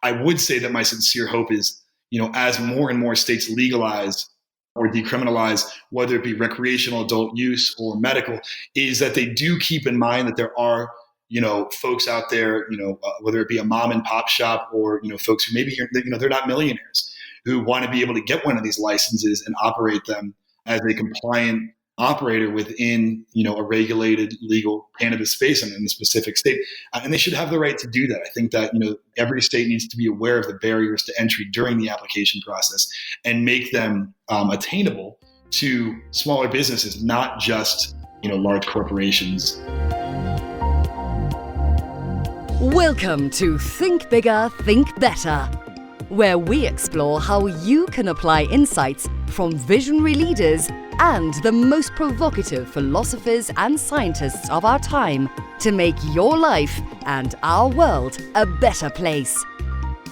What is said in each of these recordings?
I would say that my sincere hope is, as more and more states legalize or decriminalize, whether it be recreational adult use or medical, is that they do keep in mind that there are, folks out there, whether it be a mom and pop shop or, folks who maybe, they're not millionaires, who want to be able to get one of these licenses and operate them as a compliant operator within, a regulated legal cannabis space in a specific state. And they should have the right to do that. I think that, every state needs to be aware of the barriers to entry during the application process and make them attainable to smaller businesses, not just, large corporations. Welcome to Think Bigger, Think Better, where we explore how you can apply insights from visionary leaders and the most provocative philosophers and scientists of our time to make your life and our world a better place.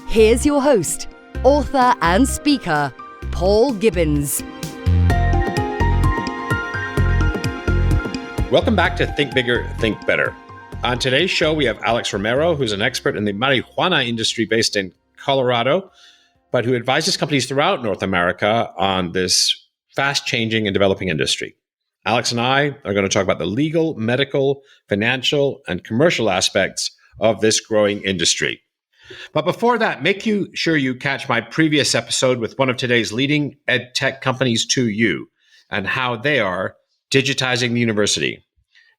Here's your host, author and speaker, Paul Gibbons. Welcome back to Think Bigger, Think Better. On today's show, we have Alex Romero, who's an expert in the marijuana industry based in Colorado, but who advises companies throughout North America on this fast-changing and developing industry. Alex and I are going to talk about the legal, medical, financial, and commercial aspects of this growing industry. But before that, make sure you catch my previous episode with one of today's leading ed tech companies, 2U, and how they are digitizing the university.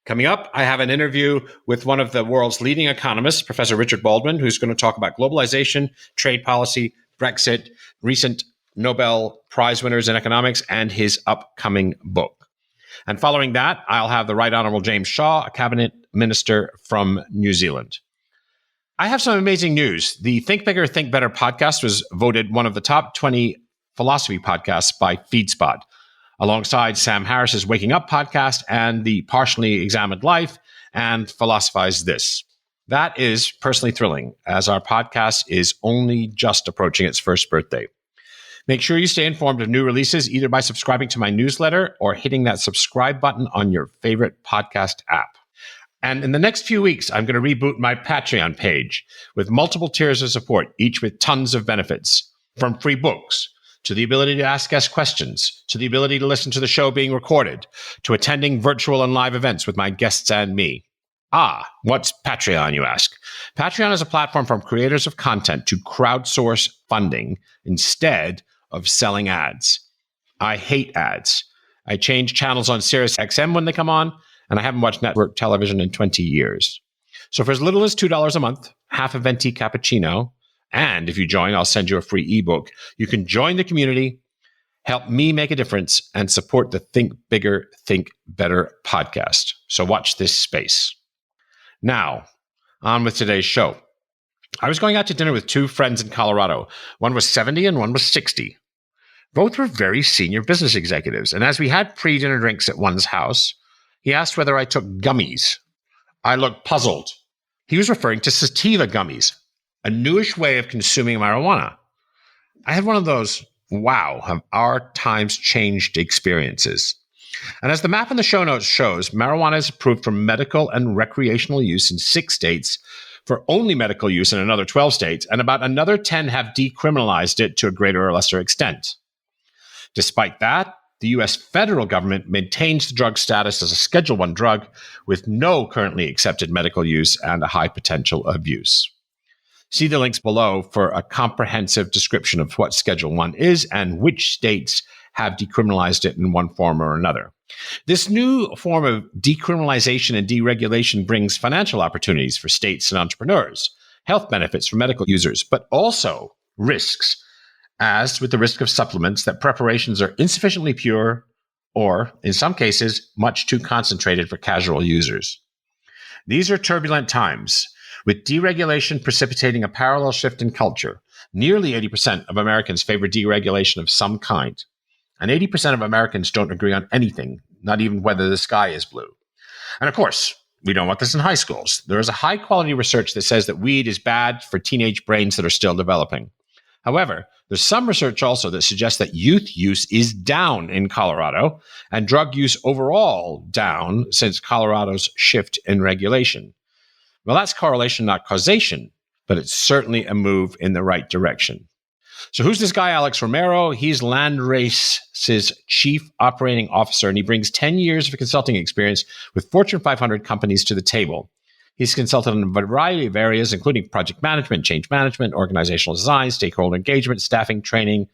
Coming up, I have an interview with one of the world's leading economists, Professor Richard Baldwin, who's going to talk about globalization, trade policy, Brexit, recent Nobel Prize winners in economics, and his upcoming book. And following that, I'll have the Right Honorable James Shaw, a cabinet minister from New Zealand. I have some amazing news. The Think Bigger, Think Better podcast was voted one of the top 20 philosophy podcasts by FeedSpot, alongside Sam Harris's Waking Up podcast and the Partially Examined Life and Philosophize This. That is personally thrilling, as our podcast is only just approaching its first birthday. Make sure you stay informed of new releases either by subscribing to my newsletter or hitting that subscribe button on your favorite podcast app. And in the next few weeks, I'm going to reboot my Patreon page with multiple tiers of support, each with tons of benefits, from free books, to the ability to ask guest questions, to the ability to listen to the show being recorded, to attending virtual and live events with my guests and me. What's Patreon, you ask? Patreon is a platform for creators of content to crowdsource funding instead of selling ads. I hate ads. I change channels on Sirius XM when they come on, and I haven't watched network television in 20 years. So for as little as $2 a month, half a venti cappuccino, and if you join, I'll send you a free ebook. You can join the community, help me make a difference, and support the Think Bigger, Think Better podcast. So watch this space. Now, on with today's show. I was going out to dinner with two friends in Colorado. One was 70 and one was 60. Both were very senior business executives. And as we had pre-dinner drinks at one's house, he asked whether I took gummies. I looked puzzled. He was referring to sativa gummies, a newish way of consuming marijuana. I had one of those, wow, have our times changed experiences. And as the map in the show notes shows, marijuana is approved for medical and recreational use in 6 states, for only medical use in another 12 states, and about another 10 have decriminalized it to a greater or lesser extent. Despite that, the U.S. federal government maintains the drug status as a Schedule I drug with no currently accepted medical use and a high potential of use. See the links below for a comprehensive description of what Schedule I is and which states have decriminalized it in one form or another. This new form of decriminalization and deregulation brings financial opportunities for states and entrepreneurs, health benefits for medical users, but also risks, as with the risk of supplements that preparations are insufficiently pure or, in some cases, much too concentrated for casual users. These are turbulent times, with deregulation precipitating a parallel shift in culture. Nearly 80% of Americans favor deregulation of some kind. And 80% of Americans don't agree on anything, not even whether the sky is blue. And of course, we don't want this in high schools. There is a high-quality research that says that weed is bad for teenage brains that are still developing. However, there's some research also that suggests that youth use is down in Colorado and drug use overall down since Colorado's shift in regulation. Well, that's correlation, not causation. but it's certainly a move in the right direction. So who's this guy, Alex Romero? He's LandRace's chief operating officer, and he brings 10 years of consulting experience with Fortune 500 companies to the table. He's consulted on a variety of areas, including project management, change management, organizational design, stakeholder engagement, staffing, training,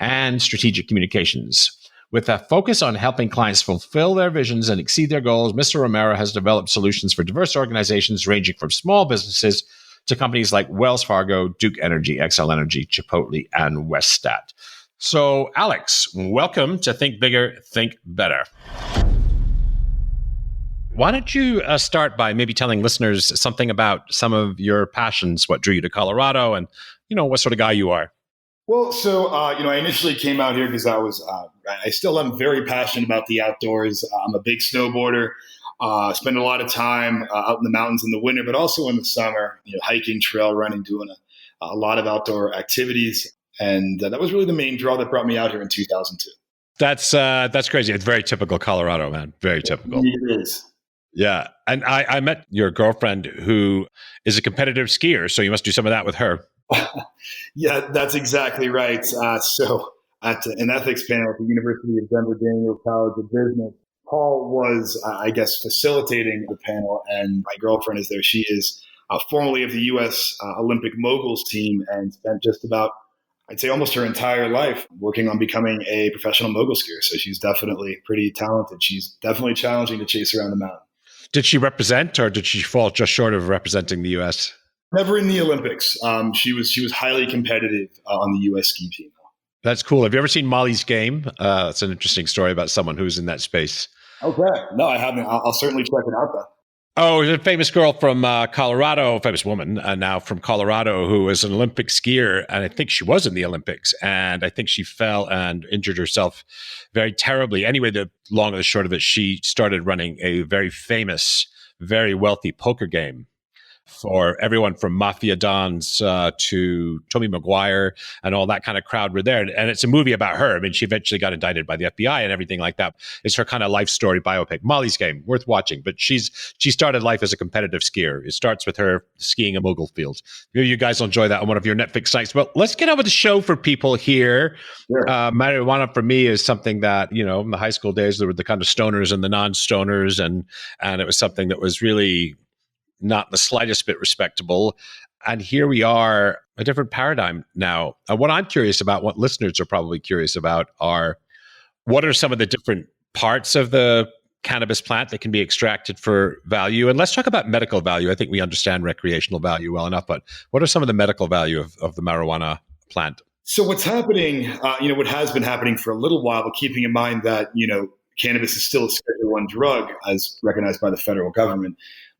and strategic communications. With a focus on helping clients fulfill their visions and exceed their goals, Mr. Romero has developed solutions for diverse organizations ranging from small businesses to companies like Wells Fargo, Duke Energy, Xcel Energy, Chipotle, and Westat. So, Alex, welcome to Think Bigger, Think Better. Why don't you start by maybe telling listeners something about some of your passions, what drew you to Colorado, and what sort of guy you are? Well, so I initially came out here because I still am very passionate about the outdoors. I'm a big snowboarder. Spend a lot of time out in the mountains in the winter, but also in the summer, hiking, trail running, doing a lot of outdoor activities. And that was really the main draw that brought me out here in 2002. That's crazy. It's very typical Colorado, man. Very typical. It is. Yeah. And I met your girlfriend who is a competitive skier, so you must do some of that with her. Yeah, that's exactly right. So at an ethics panel at the University of Denver Daniel College of Business, Paul was, facilitating the panel, and my girlfriend is there. She is formerly of the U.S. Olympic moguls team and spent just about, I'd say almost her entire life working on becoming a professional mogul skier. So she's definitely pretty talented. She's definitely challenging to chase around the mountain. Did she represent, or did she fall just short of representing the U.S.? Never in the Olympics. She was highly competitive on the U.S. ski team. That's cool. Have you ever seen Molly's Game? It's an interesting story about someone who's in that space. Okay. No, I haven't. I'll certainly check it out, though. Oh, a famous girl from Colorado, famous woman now from Colorado, who was an Olympic skier. And I think she was in the Olympics. And I think she fell and injured herself very terribly. Anyway, the long and the short of it, she started running a very famous, very wealthy poker game for everyone from Mafia Dons to Tommy Maguire and all that kind of crowd were there. And it's a movie about her. I mean, she eventually got indicted by the FBI and everything like that. It's her kind of life story biopic. Molly's Game, worth watching. But she started life as a competitive skier. It starts with her skiing a mogul field. Maybe you guys will enjoy that on one of your Netflix sites. But let's get on with the show for people here. Sure. Marijuana for me is something that, in the high school days, there were the kind of stoners and the non-stoners. And it was something that was really not the slightest bit respectable. And here we are, a different paradigm now. What I'm curious about, what listeners are probably curious about, are what are some of the different parts of the cannabis plant that can be extracted for value? And let's talk about medical value. I think we understand recreational value well enough, but what are some of the medical value of the marijuana plant? So what's happening, what has been happening for a little while, but keeping in mind that, cannabis is still a Schedule I drug as recognized by the federal government.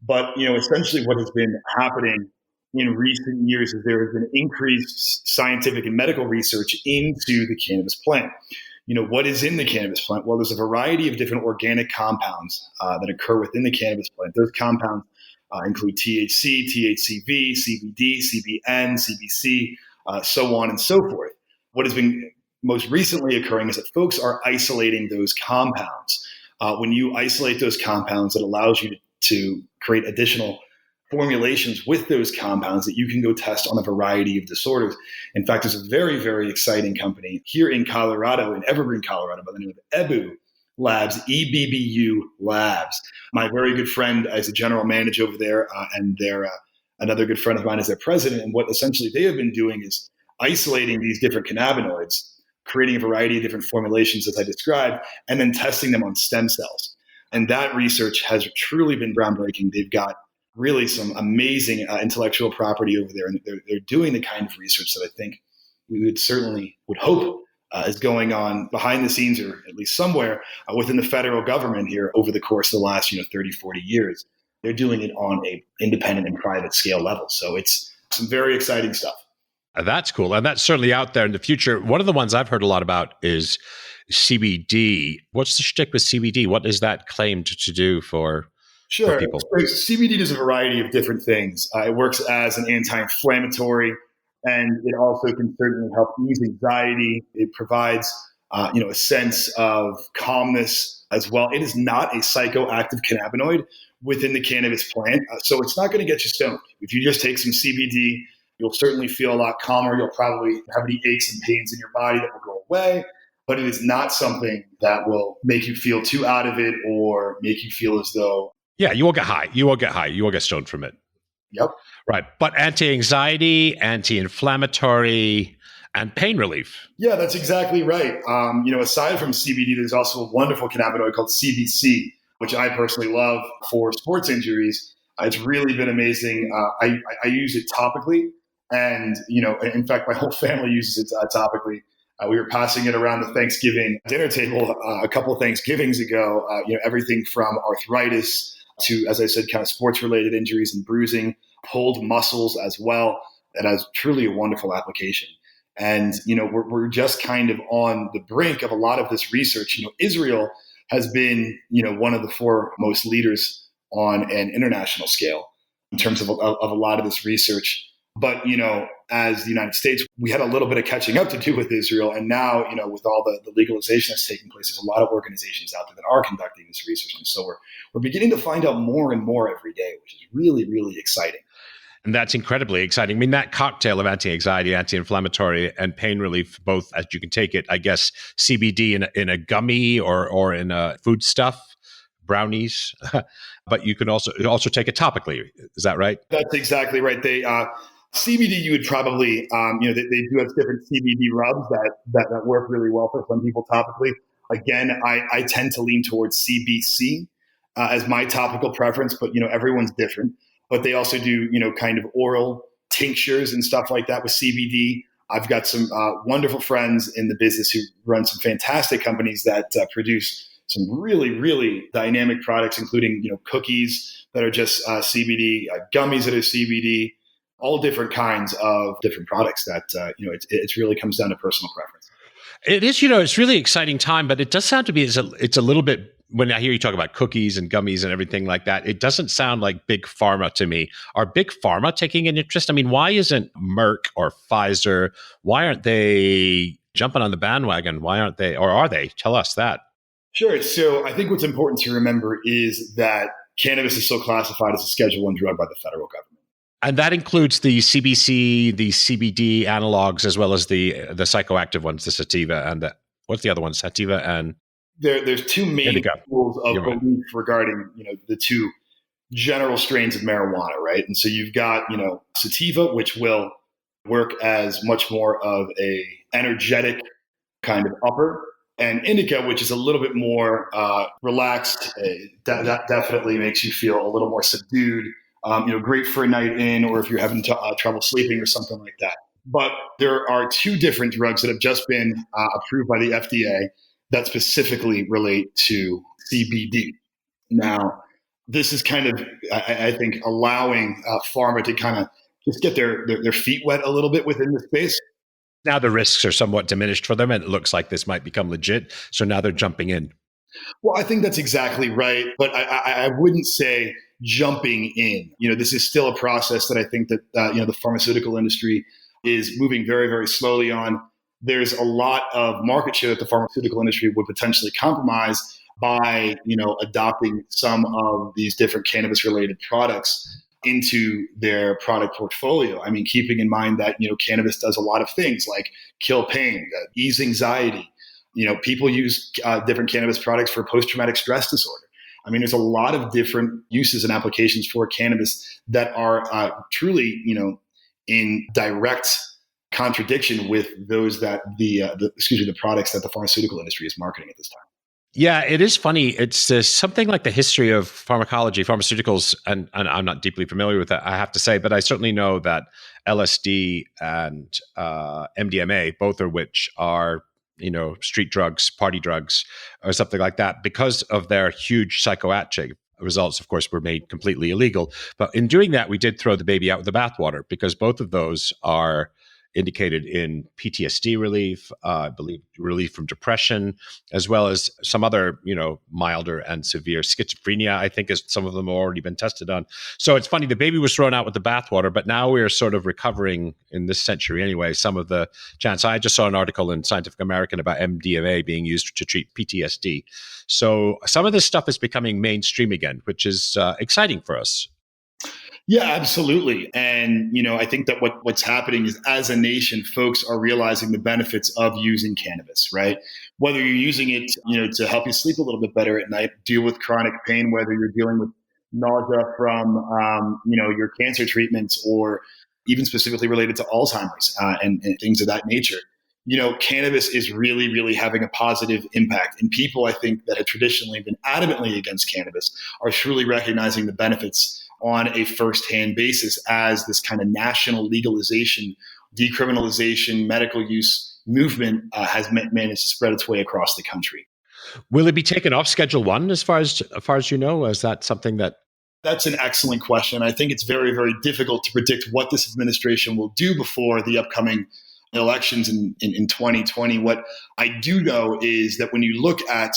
But, essentially what has been happening in recent years is there has been increased scientific and medical research into the cannabis plant. What is in the cannabis plant? Well, there's a variety of different organic compounds that occur within the cannabis plant. Those compounds include THC, THCV, CBD, CBN, CBC, so on and so forth. What has been most recently occurring is that folks are isolating those compounds. When you isolate those compounds, it allows you to create additional formulations with those compounds that you can go test on a variety of disorders. In fact, there's a very, very exciting company here in Colorado, in Evergreen, Colorado, by the name of EBBU Labs, EBBU Labs. My very good friend is the general manager over there, and they're another good friend of mine is their president. And what essentially they have been doing is isolating these different cannabinoids, creating a variety of different formulations, as I described, and then testing them on stem cells. And that research has truly been groundbreaking. They've got really some amazing intellectual property over there, and they're doing the kind of research that I think we would hope is going on behind the scenes, or at least somewhere within the federal government here over the course of the last 30, 40 years. They're doing it on a independent and private scale level. So it's some very exciting stuff. That's cool. And that's certainly out there in the future. One of the ones I've heard a lot about is CBD. What's the shtick with CBD? What is that claimed to do for people? So CBD does a variety of different things. It works as an anti-inflammatory, and it also can certainly help ease anxiety. It provides a sense of calmness as well. It is not a psychoactive cannabinoid within the cannabis plant, so it's not going to get you stoned. If you just take some CBD, you'll certainly feel a lot calmer. You'll probably have any aches and pains in your body that will go away, but it is not something that will make you feel too out of it or make you feel as though. Yeah, you won't get high. You won't get high. You won't get stoned from it. Yep. Right. But anti-anxiety, anti-inflammatory, and pain relief. Yeah, that's exactly right. Aside from CBD, there's also a wonderful cannabinoid called CBC, which I personally love for sports injuries. It's really been amazing. I use it topically, and in fact, my whole family uses it topically. We were passing it around the Thanksgiving dinner table a couple of Thanksgivings ago. Everything from arthritis to, as I said, kind of sports-related injuries and bruising, pulled muscles as well. That has truly a wonderful application. And, we're just kind of on the brink of a lot of this research. Israel has been, one of the foremost leaders on an international scale in terms of a lot of this research. But, as the United States, we had a little bit of catching up to do with Israel. And now, with all the legalization that's taking place, there's a lot of organizations out there that are conducting this research. And so we're beginning to find out more and more every day, which is really, really exciting. And that's incredibly exciting. I mean, that cocktail of anti-anxiety, anti-inflammatory, and pain relief, both as you can take it, I guess, CBD in a gummy or in a foodstuff, brownies, but you can also take it topically. Is that right? That's exactly right. CBD, you would probably, they do have different CBD rubs that work really well for some people topically. Again, I tend to lean towards CBC as my topical preference, but everyone's different. But they also do, kind of oral tinctures and stuff like that with CBD. I've got some wonderful friends in the business who run some fantastic companies that produce some really, really dynamic products, including, cookies that are just CBD, gummies that are CBD, all different kinds of different products that, it really comes down to personal preference. It is, it's really exciting time, but it does sound to be it's a little bit, when I hear you talk about cookies and gummies and everything like that, it doesn't sound like big pharma to me. Are big pharma taking an interest? I mean, why isn't Merck or Pfizer, why aren't they jumping on the bandwagon? Why aren't they, or are they? Tell us that. Sure. So I think what's important to remember is that cannabis is still classified as a Schedule I drug by the federal government. And that includes the CBC, the CBD analogs, as well as the psychoactive ones, the sativa and what's the other one? Sativa and there's two main rules of belief regarding the two general strains of marijuana, right? And so you've got sativa, which will work as much more of a energetic kind of upper, and indica, which is a little bit more relaxed. That definitely makes you feel a little more subdued. Great for a night in, or if you're having trouble sleeping or something like that. But there are two different drugs that have just been approved by the FDA that specifically relate to CBD. Now, this is kind of, I think, allowing pharma to kind of just get their feet wet a little bit within the space. Now the risks are somewhat diminished for them, and it looks like this might become legit. So now they're jumping in. Well, I think that's exactly right. But I wouldn't say jumping in. This is still a process that I think that the pharmaceutical industry is moving very, very slowly on. There's a lot of market share that the pharmaceutical industry would potentially compromise by, adopting some of these different cannabis-related products into their product portfolio. I mean, keeping in mind that, cannabis does a lot of things like kill pain, ease anxiety. People use different cannabis products for post-traumatic stress disorder. I mean, there's a lot of different uses and applications for cannabis that are truly, in direct contradiction with those that the products that the pharmaceutical industry is marketing at this time. Yeah, it is funny. It's something like the history of pharmacology, pharmaceuticals, and I'm not deeply familiar with that, I have to say, but I certainly know that LSD and MDMA, both of which are street drugs, party drugs, or something like that, because of their huge psychoactive results, of course, were made completely illegal. But in doing that, we did throw the baby out with the bathwater, because both of those are, indicated in PTSD relief, I believe relief from depression, as well as some other, milder and severe schizophrenia. I think as some of them have already been tested on. So it's funny, the baby was thrown out with the bathwater, but now we're sort of recovering in this century anyway. Some of the chance. I just saw an article in Scientific American about MDMA being used to treat PTSD. So some of this stuff is becoming mainstream again, which is exciting for us. Yeah, absolutely. And, I think that what's happening is as a nation, folks are realizing the benefits of using cannabis, right? Whether you're using it, to help you sleep a little bit better at night, deal with chronic pain, whether you're dealing with nausea from, your cancer treatments or even specifically related to Alzheimer's and things of that nature. Cannabis is really, really having a positive impact. And people, I think, that have traditionally been adamantly against cannabis are truly recognizing the benefits on a firsthand basis as this kind of national legalization, decriminalization, medical use movement has managed to spread its way across the country. Will it be taken off Schedule 1 as far as you know? Is that something that... That's an excellent question. I think it's very, very difficult to predict what this administration will do before the upcoming elections in 2020. What I do know is that when you look at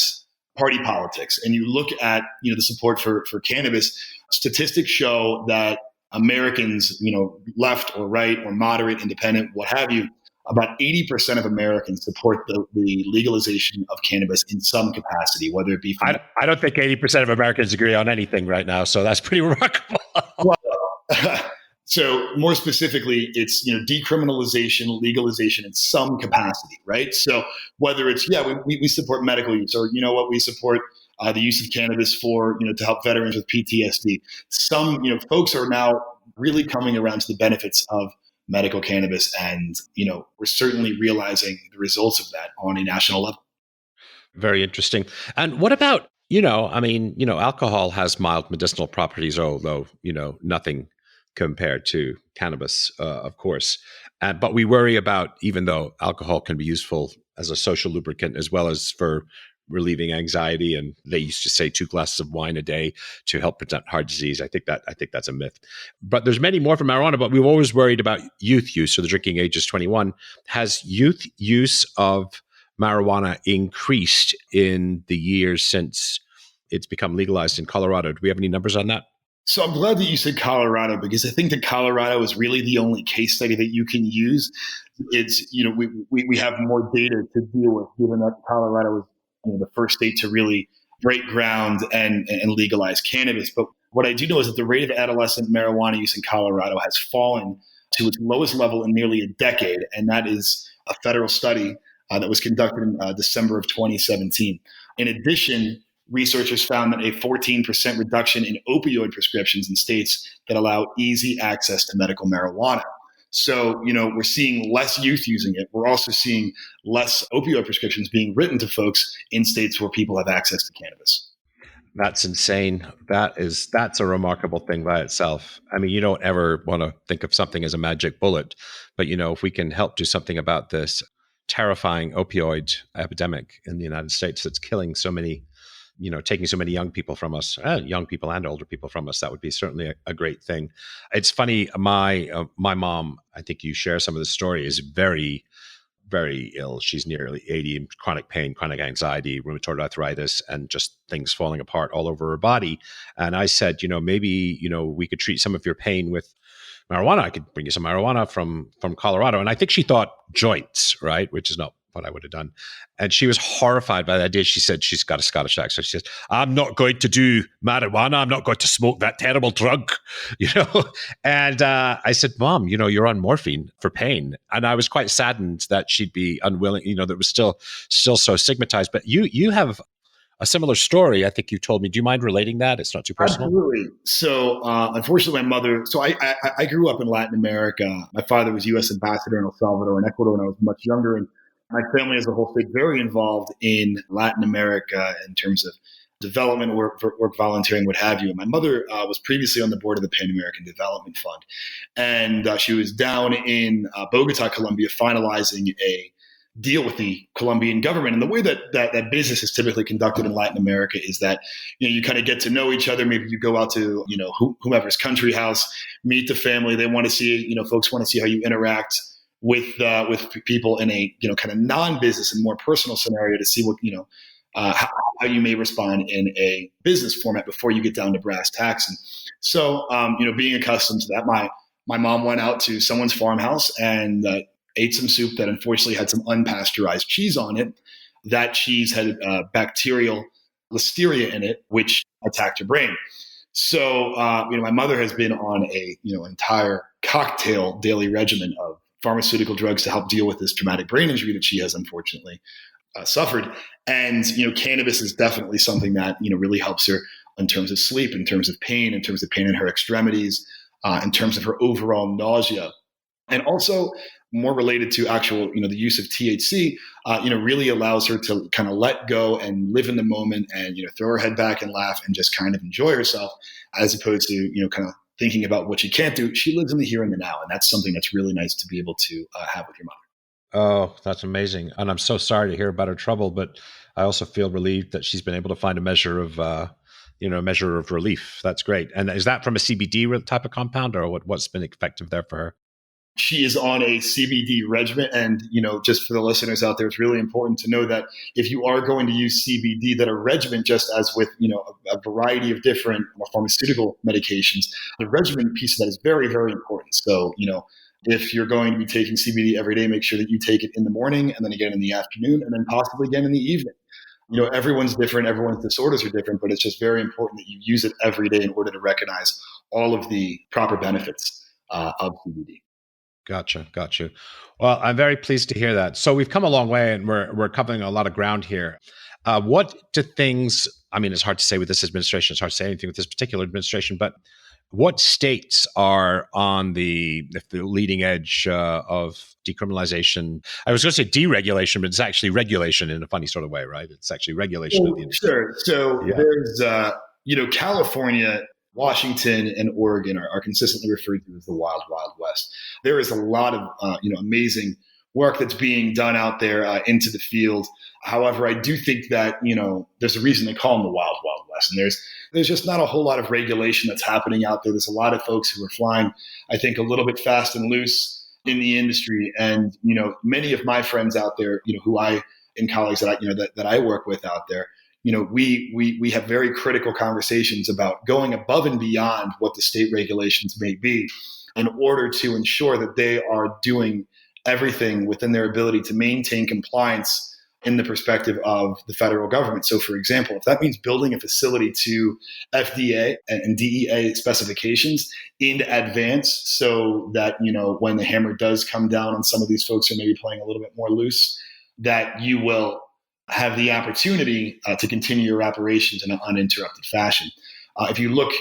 party politics and you look at the support for cannabis, statistics show that Americans, left or right or moderate, independent, what have you, about 80% of Americans support the legalization of cannabis in some capacity, whether it be from... I don't think 80% of Americans agree on anything right now, so that's pretty remarkable. So more specifically, it's decriminalization, legalization in some capacity, right? So whether it's we support medical use, or we support the use of cannabis for to help veterans with PTSD. Some folks are now really coming around to the benefits of medical cannabis, and we're certainly realizing the results of that on a national level. Very interesting. And what about alcohol has mild medicinal properties, although nothing compared to cannabis, of course. But we worry about, even though alcohol can be useful as a social lubricant as well as for relieving anxiety, and they used to say 2 glasses of wine a day to help prevent heart disease. I think that's a myth. But there's many more from marijuana, but we've always worried about youth use. So the drinking age is 21. Has youth use of marijuana increased in the years since it's become legalized in Colorado? Do we have any numbers on that? So I'm glad that you said Colorado, because I think that Colorado is really the only case study that you can use. It's, we have more data to deal with, given that Colorado is the first state to really break ground and legalize cannabis. But what I do know is that the rate of adolescent marijuana use in Colorado has fallen to its lowest level in nearly a decade. And that is a federal study that was conducted in December of 2017. In addition, researchers found that a 14% reduction in opioid prescriptions in states that allow easy access to medical marijuana. So, we're seeing less youth using it. We're also seeing less opioid prescriptions being written to folks in states where people have access to cannabis. That's insane. That's a remarkable thing by itself. I mean, you don't ever want to think of something as a magic bullet, but if we can help do something about this terrifying opioid epidemic in the United States that's killing so many, taking so many young people from us, young people and older people from us, that would be certainly a great thing. It's funny, my mom, I think you share some of the story, is very, very ill. She's nearly 80, in chronic pain, chronic anxiety, rheumatoid arthritis, and just things falling apart all over her body. And I said, maybe, we could treat some of your pain with marijuana. I could bring you some marijuana from Colorado. And I think she thought joints, right? Which is not what I would have done. And she was horrified by the idea. She said, she's got a Scottish accent. She says, I'm not going to do marijuana. I'm not going to smoke that terrible drug, And I said, Mom, you're on morphine for pain. And I was quite saddened that she'd be unwilling, that was still so stigmatized. But you have a similar story, I think you told me. Do you mind relating that? It's not too personal. Absolutely. So, unfortunately, my mother. So, I grew up in Latin America. My father was U.S. ambassador in El Salvador and Ecuador when I was much younger, and my family as a whole stayed very involved in Latin America in terms of development work, volunteering, what have you. And my mother was previously on the board of the Pan American Development Fund, and she was down in Bogota, Colombia, finalizing a deal with the Colombian government. And the way that business is typically conducted in Latin America is that, you kind of get to know each other. Maybe you go out to, whomever's country house, meet the family. They want to see, folks want to see how you interact with people in a kind of non-business and more personal scenario to see what how you may respond in a business format before you get down to brass tacks. And so being accustomed to that, my mom went out to someone's farmhouse and ate some soup that unfortunately had some unpasteurized cheese on it. That cheese had bacterial listeria in it, which attacked her brain. So, my mother has been on a entire cocktail daily regimen of pharmaceutical drugs to help deal with this traumatic brain injury that she has unfortunately suffered. And cannabis is definitely something that really helps her in terms of sleep, in terms of pain in her extremities, in terms of her overall nausea, and also more related to actual the use of THC. Really allows her to kind of let go and live in the moment and throw her head back and laugh and just kind of enjoy herself, as opposed to kind of thinking about what she can't do. She lives in the here and the now, and that's something that's really nice to be able to have with your mother. Oh, that's amazing. And I'm so sorry to hear about her trouble, but I also feel relieved that she's been able to find a measure of relief. That's great. And is that from a CBD type of compound, or what's been effective there for her? She is on a CBD regimen. And, just for the listeners out there, it's really important to know that if you are going to use CBD, that a regimen, just as with, a variety of different pharmaceutical medications, the regimen piece of that is very, very important. So, if you're going to be taking CBD every day, make sure that you take it in the morning and then again in the afternoon and then possibly again in the evening. Everyone's different, everyone's disorders are different, but it's just very important that you use it every day in order to recognize all of the proper benefits of CBD. Got you. Well, I'm very pleased to hear that. So we've come a long way, and we're covering a lot of ground here. What do things? I mean, it's hard to say with this administration. It's hard to say anything with this particular administration. But what states are on the leading edge of decriminalization? I was going to say deregulation, but it's actually regulation in a funny sort of way, right? It's actually regulation of the industry. Sure. So there's California, Washington, and Oregon are consistently referred to as the Wild, Wild West. There is a lot of amazing work that's being done out there into the field. However, I do think that there's a reason they call them the Wild, Wild West, and there's just not a whole lot of regulation that's happening out there. There's a lot of folks who are flying, I think, a little bit fast and loose in the industry, and many of my friends out there, and colleagues that I work with out there. We have very critical conversations about going above and beyond what the state regulations may be in order to ensure that they are doing everything within their ability to maintain compliance in the perspective of the federal government. So, for example, if that means building a facility to FDA and DEA specifications in advance so that, when the hammer does come down on some of these folks who are maybe playing a little bit more loose, that you will have the opportunity to continue your operations in an uninterrupted fashion. If you look,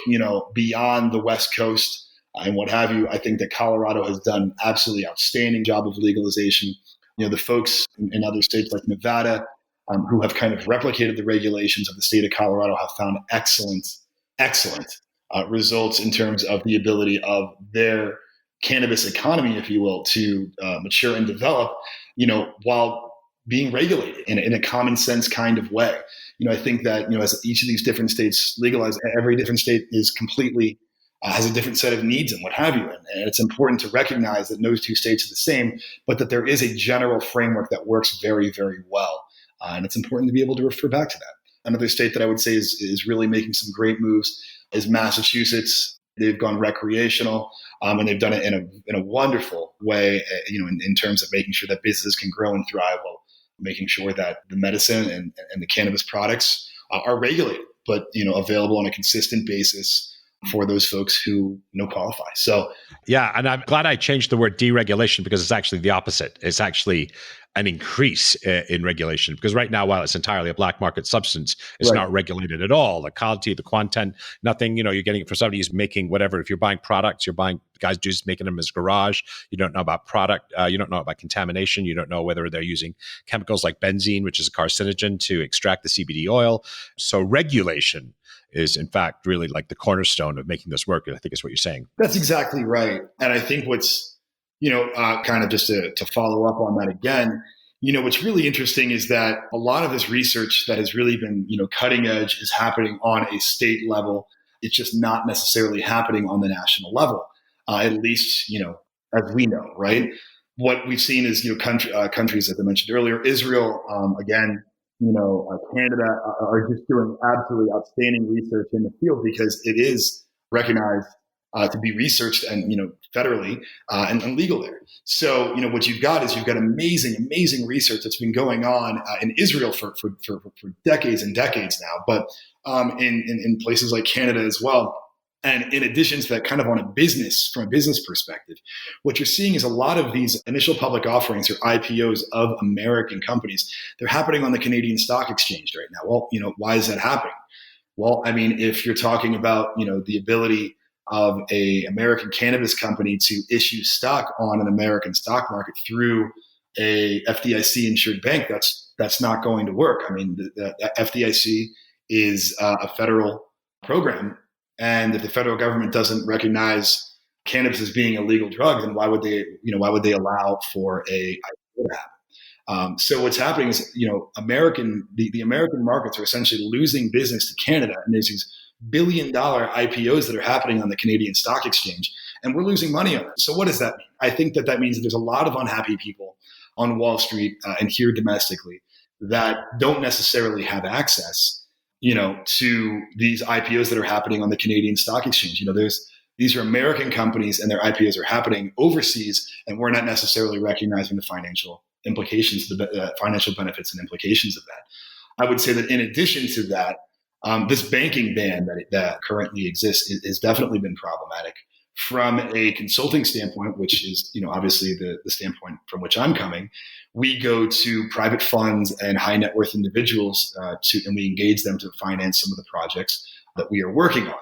beyond the West Coast and what have you, I think that Colorado has done an absolutely outstanding job of legalization. The folks in other states like Nevada, who have kind of replicated the regulations of the state of Colorado, have found excellent results in terms of the ability of their cannabis economy, if you will, to mature and develop, while being regulated in a common sense kind of way. I think that, as each of these different states legalize, every different state is completely has a different set of needs and what have you. And it's important to recognize that no two states are the same, but that there is a general framework that works very, very well. And it's important to be able to refer back to that. Another state that I would say is really making some great moves is Massachusetts. They've gone recreational, and they've done it in a wonderful way, in terms of making sure that businesses can grow and thrive while making sure that the medicine and the cannabis products are regulated, but available on a consistent basis for those folks who qualify. So yeah, and I'm glad I changed the word deregulation, because it's actually the opposite. It's actually an increase in regulation, because right now, while it's entirely a black market substance, it's not regulated at all. The quality, the content, nothing. You're getting it for somebody who's making whatever. If you're buying products, you're buying guys just making them in his garage. You don't know about product. You don't know about contamination. You don't know whether they're using chemicals like benzene, which is a carcinogen, to extract the CBD oil. So regulation is, in fact, really like the cornerstone of making this work. I think is what you're saying. That's exactly right. And I think what's kind of just to follow up on that again, what's really interesting is that a lot of this research that has really been, cutting edge is happening on a state level. It's just not necessarily happening on the national level, at least, as we know, right? what we've seen is, countries, as I mentioned earlier, Israel, again, Canada are just doing absolutely outstanding research in the field because it is recognized to be researched and, federally and legal there. So, what you've got amazing research that's been going on in Israel for decades and decades now, but in places like Canada as well. And in addition to that, kind of from a business perspective, what you're seeing is a lot of these initial public offerings or IPOs of American companies. They're happening on the Canadian Stock Exchange right now. Well, why is that happening? Well, I mean, if you're talking about, the ability of a American cannabis company to issue stock on an American stock market through a FDIC insured bank, that's not going to work. I mean, the FDIC is a federal program. And if the federal government doesn't recognize cannabis as being a legal drug, then why would they allow for a IPO to happen? So what's happening is, the American markets are essentially losing business to Canada, and there's these billion-dollar IPOs that are happening on the Canadian Stock Exchange, and we're losing money on it. So what does that mean? I think that means that there's a lot of unhappy people on Wall Street and here domestically that don't necessarily have access to these IPOs that are happening on the Canadian Stock Exchange. These are American companies and their IPOs are happening overseas, and we're not necessarily recognizing the financial implications, the financial benefits and implications of that. I would say that in addition to that, this banking ban that currently exists has definitely been problematic from a consulting standpoint, which is, obviously the standpoint from which I'm coming. We go to private funds and high net worth individuals and we engage them to finance some of the projects that we are working on.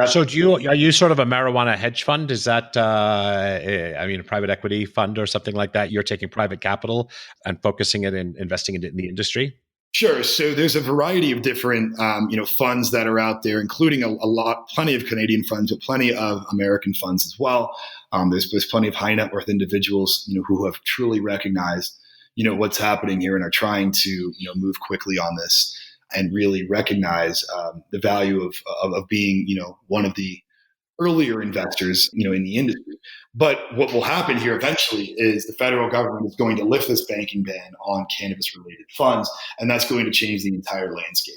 So are you sort of a marijuana hedge fund? Is that, a private equity fund or something like that? You're taking private capital and focusing it and investing it in the industry? Sure. So there's a variety of different, funds that are out there, including plenty of Canadian funds, but plenty of American funds as well. There's plenty of high net worth individuals, who have truly recognized, what's happening here and are trying to, move quickly on this and really recognize the value of being, one of the earlier investors, in the industry. But what will happen here eventually is the federal government is going to lift this banking ban on cannabis-related funds, and that's going to change the entire landscape.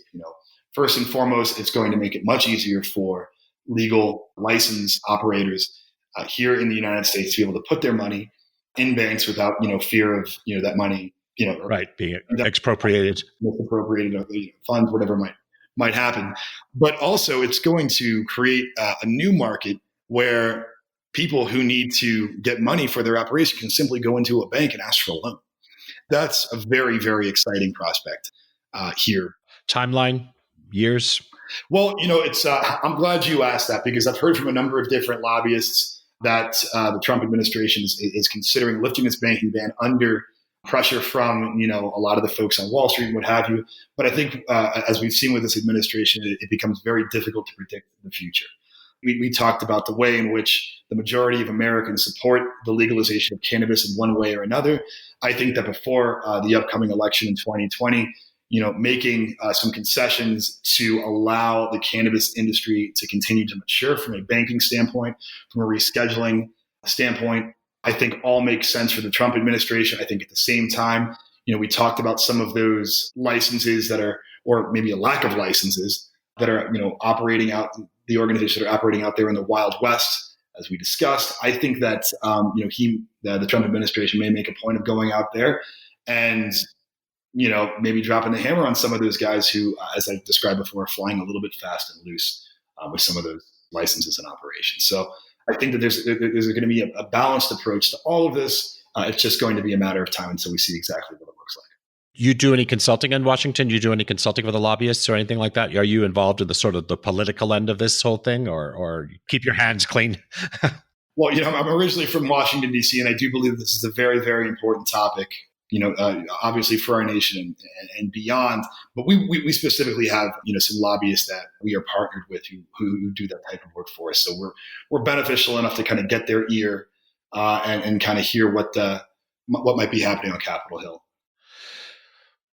First and foremost, it's going to make it much easier for legal license operators here in the United States to be able to put their money in banks without, fear of, that money, right, being expropriated, misappropriated, funds, whatever might happen. But also it's going to create a new market where people who need to get money for their operation can simply go into a bank and ask for a loan. That's a very, very exciting prospect here. Timeline, years? Well, I'm glad you asked that because I've heard from a number of different lobbyists that the Trump administration is considering lifting this banking ban under pressure from, a lot of the folks on Wall Street and what have you. But I think as we've seen with this administration, it becomes very difficult to predict the future. We talked about the way in which the majority of Americans support the legalization of cannabis in one way or another. I think that before the upcoming election in 2020, making some concessions to allow the cannabis industry to continue to mature from a banking standpoint, from a rescheduling standpoint, I think all makes sense for the Trump administration. I think at the same time, we talked about some of those licenses that are, or maybe a lack of licenses that are, operating out, the organizations that are operating out there in the Wild West, as we discussed. I think that, the Trump administration may make a point of going out there and, maybe dropping the hammer on some of those guys who, as I described before, are flying a little bit fast and loose with some of those licenses and operations. So I think that there's going to be a balanced approach to all of this. It's just going to be a matter of time until we see exactly what it looks like. You do any consulting in Washington? You do any consulting for the lobbyists or anything like that? Are you involved in the sort of the political end of this whole thing, or keep your hands clean? Well, I'm originally from Washington, D.C., and I do believe this is a very, very important topic, obviously for our nation and beyond. But we specifically have, some lobbyists that we are partnered with who do that type of work for us. So we're beneficial enough to kind of get their ear and kind of hear what might be happening on Capitol Hill.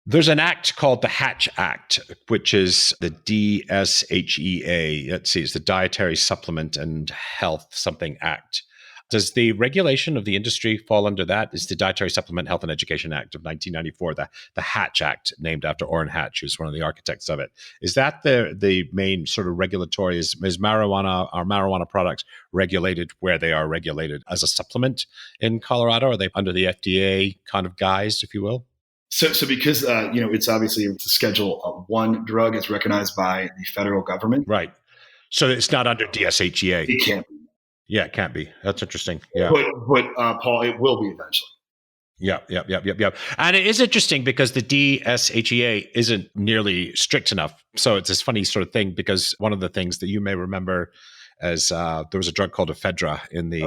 There's an act called the Hatch Act, which is the DSHEA. Let's see, it's the Dietary Supplement and Health something Act. Does the regulation of the industry fall under that? Is the Dietary Supplement Health and Education Act of 1994, the Hatch Act, named after Orrin Hatch, who's one of the architects of it? Is that the main sort of regulatory? Is marijuana products regulated where they are regulated as a supplement in Colorado? Are they under the FDA kind of guise, if you will? So because it's obviously a Schedule 1 drug, it's recognized by the federal government. Right. So it's not under DSHEA. It can't be. Yeah, it can't be. That's interesting. Yeah. But Paul, it will be eventually. Yeah. And it is interesting because the DSHEA isn't nearly strict enough. So it's this funny sort of thing because one of the things that you may remember as there was a drug called ephedra in the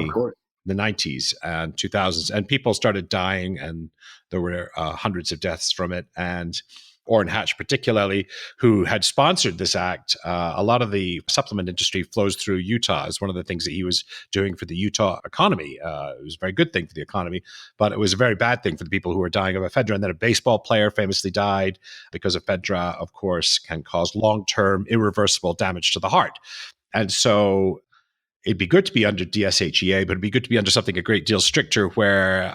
90s and 2000s, and people started dying, and there were hundreds of deaths from it. And Orrin Hatch, particularly, who had sponsored this act, a lot of the supplement industry flows through Utah. Is one of the things that he was doing for the Utah economy. It was a very good thing for the economy, but it was a very bad thing for the people who were dying of ephedra. And then a baseball player famously died because ephedra, of course, can cause long-term irreversible damage to the heart. And so it'd be good to be under DSHEA, but it'd be good to be under something a great deal stricter where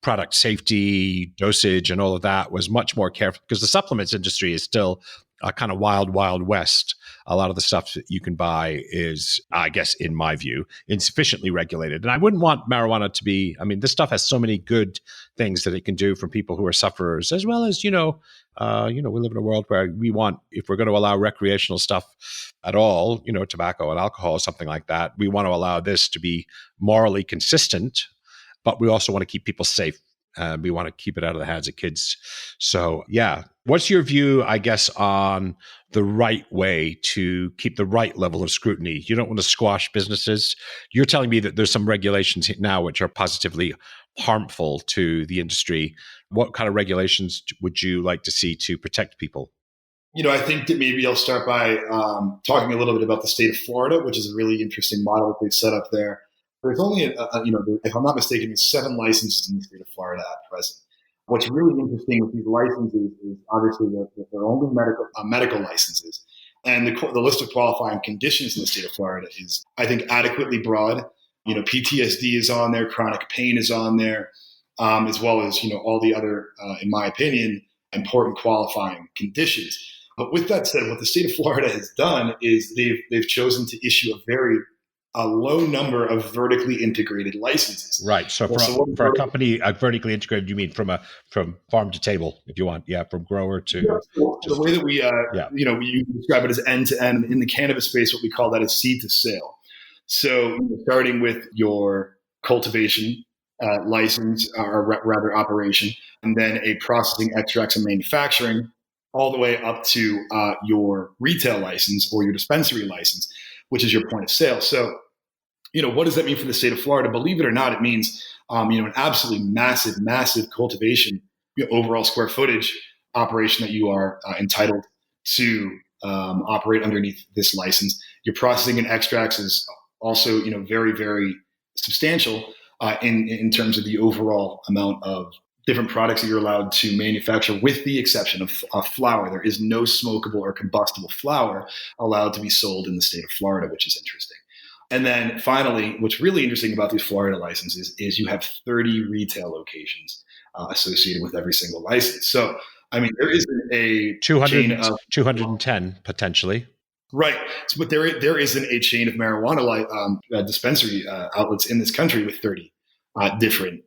product safety, dosage, and all of that was much more careful, because the supplements industry is still a kind of wild, wild west. A lot of the stuff that you can buy is, I guess, in my view, insufficiently regulated. And I wouldn't want marijuana to be, this stuff has so many good things that it can do for people who are sufferers, as well as, we live in a world where we want, if we're going to allow recreational stuff at all, tobacco and alcohol, something like that, we want to allow this to be morally consistent, but we also want to keep people safe. We want to keep it out of the hands of kids. So, yeah. What's your view, I guess, on the right way to keep the right level of scrutiny? You don't want to squash businesses. You're telling me that there's some regulations now which are positively harmful to the industry. What kind of regulations would you like to see to protect people? I think that maybe I'll start by talking a little bit about the state of Florida, which is a really interesting model that they've set up there. There's only, if I'm not mistaken, there's 7 licenses in the state of Florida at present. What's really interesting with these licenses is obviously that they're only medical licenses. And the list of qualifying conditions in the state of Florida is, I think, adequately broad. PTSD is on there, chronic pain is on there, as well as, all the other, in my opinion, important qualifying conditions. But with that said, what the state of Florida has done is they've chosen to issue a low number of vertically integrated licenses. Right. So for a company vertically integrated, you mean from farm to table, if you want, from grower to. Yeah, so the way that we we describe it as end to end in the cannabis space, what we call that is seed to sale. So starting with your cultivation license, or rather operation, and then a processing, extracts, and manufacturing, all the way up to your retail license or your dispensary license, which is your point of sale. So, what does that mean for the state of Florida? Believe it or not, it means, an absolutely massive cultivation, overall square footage operation that you are entitled to operate underneath this license. Your processing and extracts is also, very, very substantial in terms of the overall amount of different products that you're allowed to manufacture, with the exception of flower. There is no smokable or combustible flower allowed to be sold in the state of Florida, which is interesting. And then finally, what's really interesting about these Florida licenses is you have 30 retail locations associated with every single license. So, there isn't a 210 potentially. Right. But there isn't a chain of marijuana dispensary outlets in this country with 30 different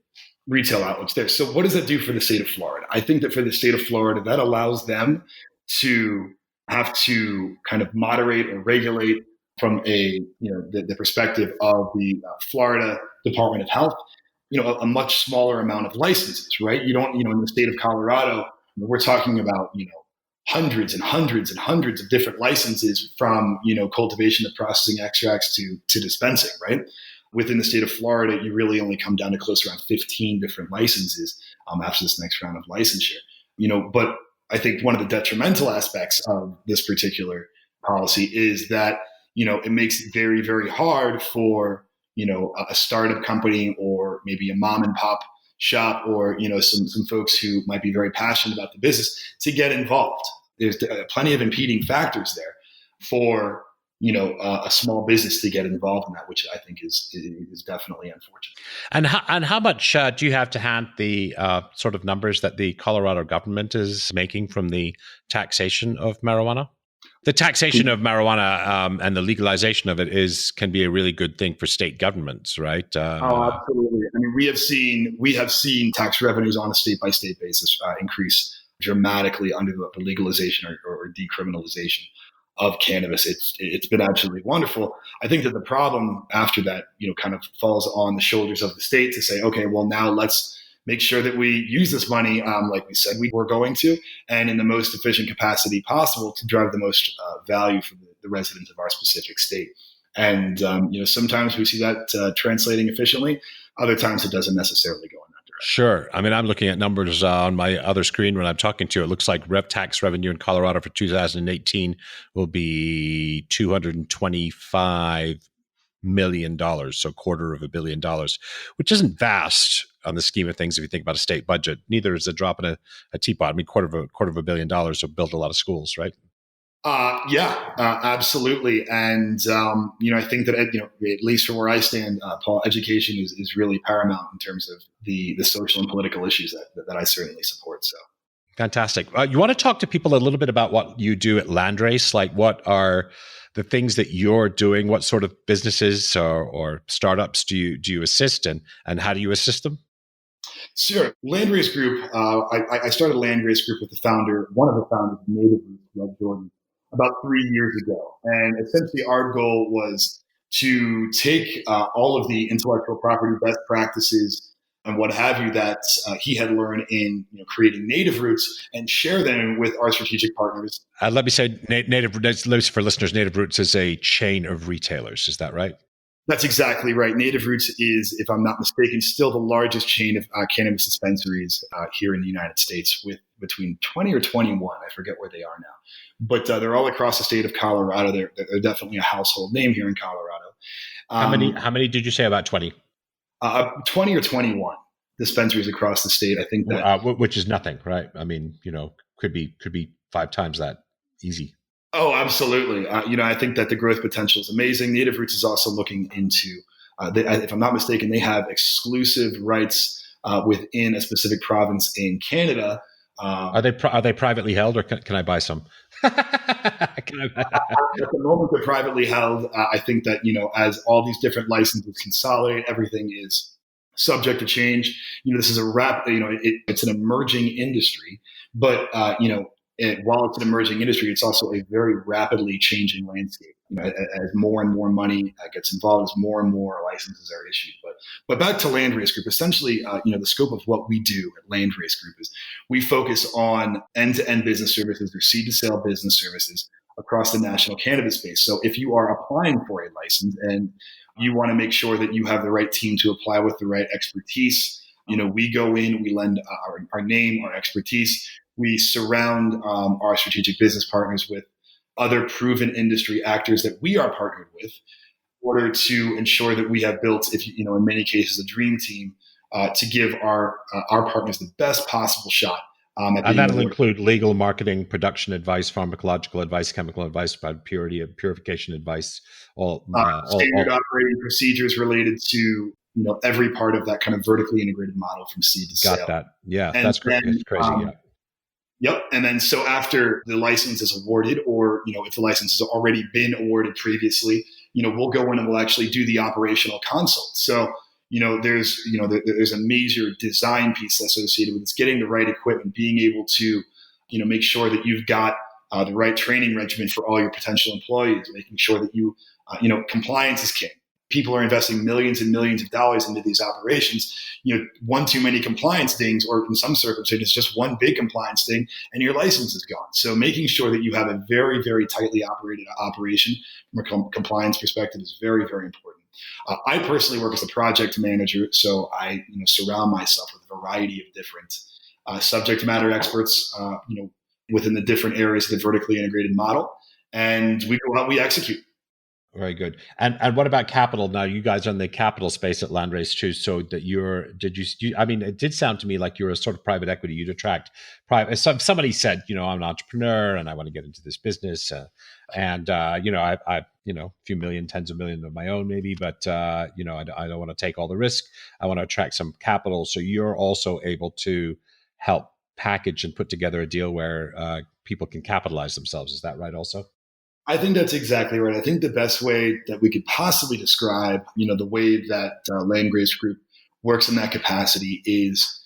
retail outlets there. So what does that do for the state of Florida? I think that for the state of Florida, that allows them to have to kind of moderate or regulate from the perspective of the Florida Department of Health, a much smaller amount of licenses, right? You don't, in the state of Colorado, we're talking about, hundreds and hundreds and hundreds of different licenses from, cultivation to processing, extracts to dispensing, right? Within the state of Florida, you really only come down to close around 15 different licenses after this next round of licensure. But I think one of the detrimental aspects of this particular policy is that, it makes it very, very hard for, a startup company or maybe a mom and pop shop or, some folks who might be very passionate about the business to get involved. There's plenty of impeding factors there for a small business to get involved in that, which I think is definitely unfortunate. And how much do you have to hand the sort of numbers that the Colorado government is making from the taxation of marijuana? The taxation of marijuana and the legalization of it can be a really good thing for state governments, right? Oh, absolutely. I mean, we have seen tax revenues on a state by state basis increase dramatically under the legalization or decriminalization of cannabis. It's been absolutely wonderful. I think that the problem after that, kind of falls on the shoulders of the state to say, okay, well, now let's make sure that we use this money, like we said we were going to, and in the most efficient capacity possible to drive the most value for the residents of our specific state. And sometimes we see that translating efficiently. Other times it doesn't necessarily go in that direction. Sure. I mean, I'm looking at numbers on my other screen when I'm talking to you. It looks like tax revenue in Colorado for 2018 will be $225 million, so $250 million, which isn't vast on the scheme of things if you think about a state budget. Neither is a drop in a teapot. I mean, $250 million to build a lot of schools, right? Absolutely. And, I think that, at least from where I stand, Paul, education is really paramount in terms of the social and political issues that I certainly support. So. Fantastic. You want to talk to people a little bit about what you do at LandRace? Like, what are the things that you're doing? What sort of businesses or startups do you assist, and how do you assist them? Sure. LandRace Group. I started LandRace Group with one of the founders of Native Roots, Red Jordan, about 3 years ago. And essentially our goal was to take all of the intellectual property best practices and what have you that he had learned in creating Native Roots and share them with our strategic partners. Let me say, Native Roots, for listeners, Native Roots is a chain of retailers. Is that right? That's exactly right. Native Roots is, if I'm not mistaken, still the largest chain of cannabis dispensaries here in the United States, with between 20 or 21. I forget where they are now. But they're all across the state of Colorado. They're definitely a household name here in Colorado. How many did you say? About 20? 20 or 21 dispensaries across the state. I think that, which is nothing, right? I mean, could be 5 times that easy. Oh, absolutely. I think that the growth potential is amazing. Native Roots is also looking into, if I'm not mistaken, they have exclusive rights within a specific province in Canada. Are they privately held, or can I buy some? At the moment, they're privately held. I think that as all these different licenses consolidate, everything is subject to change. This is it's an emerging industry, but while it's an emerging industry, it's also a very rapidly changing landscape. As more and more money gets involved, as more and more licenses are issued. But back to LandRace Group, essentially, the scope of what we do at LandRace Group is we focus on end-to-end business services or seed-to-sale business services across the national cannabis space. So if you are applying for a license and you want to make sure that you have the right team to apply with the right expertise, we go in, we lend our name, our expertise. We surround our strategic business partners with other proven industry actors that we are partnered with in order to ensure that we have built, in many cases, a dream team to give our partners the best possible shot. And that'll include legal, marketing, production advice, pharmacological advice, chemical advice, about purity and purification advice, standard operating procedures related to every part of that kind of vertically integrated model from seed to sale. Got that? Yeah, and that's crazy. It's crazy. Yeah. Yep. And then so after the license is awarded, or, if the license has already been awarded previously, we'll go in and we'll actually do the operational consult. So, there's a major design piece associated with this, getting the right equipment, being able to, make sure that you've got the right training regimen for all your potential employees, making sure that you, compliance is king. People are investing millions and millions of dollars into these operations. One too many compliance things, or in some circumstances, just one big compliance thing, and your license is gone. So making sure that you have a very, very tightly operated operation from a compliance perspective is very, very important. I personally work as a project manager, so I surround myself with a variety of different subject matter experts, within the different areas of the vertically integrated model, and we go out, we execute. Very good. And what about capital? Now you guys are in the capital space at LandRace too. So that I mean, it did sound to me like you're a sort of private equity. You'd attract private. Somebody said, I'm an entrepreneur and I want to get into this business. I a few million, tens of millions of my own maybe, but I don't want to take all the risk. I want to attract some capital. So you're also able to help package and put together a deal where people can capitalize themselves. Is that right? Also. I think that's exactly right. I think the best way that we could possibly describe, the way that LandRace Group works in that capacity is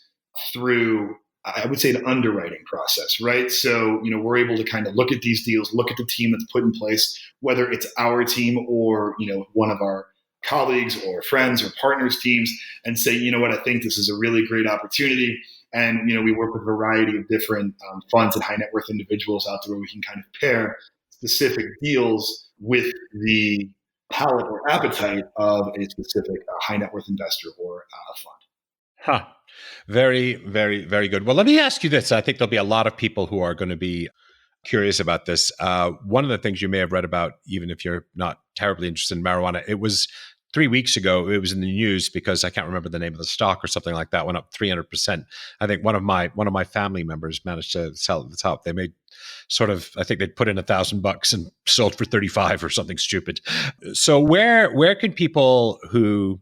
through, I would say, an underwriting process, right? So, we're able to kind of look at these deals, look at the team that's put in place, whether it's our team or, one of our colleagues or friends or partners teams, and say, what, I think this is a really great opportunity. And, we work with a variety of different funds and high net worth individuals out there where we can kind of pair specific deals with the palate or appetite of a specific high net worth investor or a fund. Huh. Very, very, very good. Well, let me ask you this. I think there'll be a lot of people who are going to be curious about this. One of the things you may have read about, even if you're not terribly interested in marijuana, it was 3 weeks ago, it was in the news because I can't remember the name of the stock or something like that, went up 300%. I think one of my family members managed to sell at the top. They made I think they'd put in $1,000 and sold for 35 or something stupid. So where can people who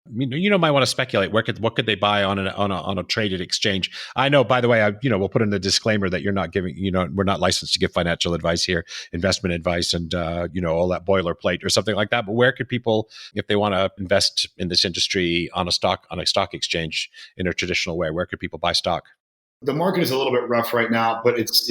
might want to speculate. What could they buy on a traded exchange? I know, by the way, we'll put in the disclaimer that you're not giving, we're not licensed to give financial advice here, investment advice, and all that boilerplate or something like that. But where could people, if they want to invest in this industry on a stock exchange in a traditional way, where could people buy stock? The market is a little bit rough right now, but it's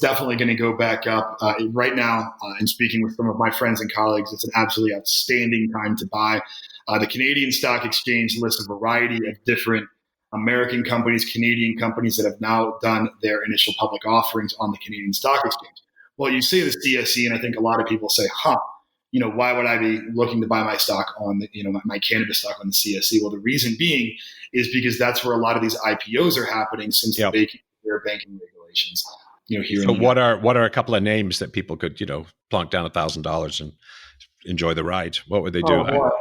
definitely going to go back up right now. And speaking with some of my friends and colleagues, it's an absolutely outstanding time to buy. The Canadian Stock Exchange lists a variety of different American companies, Canadian companies that have now done their initial public offerings on the Canadian Stock Exchange. Well, you say the CSE, and I think a lot of people say, why would I be looking to buy my stock on my cannabis stock on the CSE? Well, the reason being is because that's where a lot of these IPOs are happening since the banking regulations. Here. So what are a couple of names that people could plunk down $1,000 and enjoy the ride? What would they do? I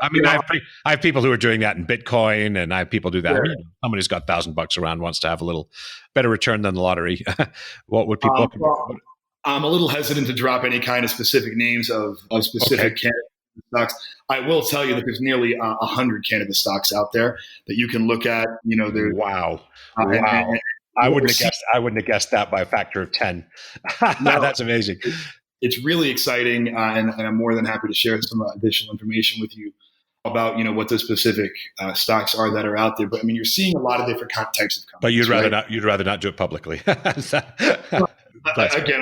have people who are doing that in Bitcoin, and I have people do that. Yeah. Somebody who's got $1,000 around wants to have a little better return than the lottery. What would people? I'm a little hesitant to drop any kind of specific names of specific cannabis stocks. I will tell you that there's nearly 100 cannabis stocks out there that you can look at. Wow. I wouldn't have guessed that by a factor of 10. No, that's amazing. It's really exciting, and I'm more than happy to share some additional information with you about what the specific stocks are that are out there. But you're seeing a lot of different types of companies. But you'd rather not do it publicly. Again,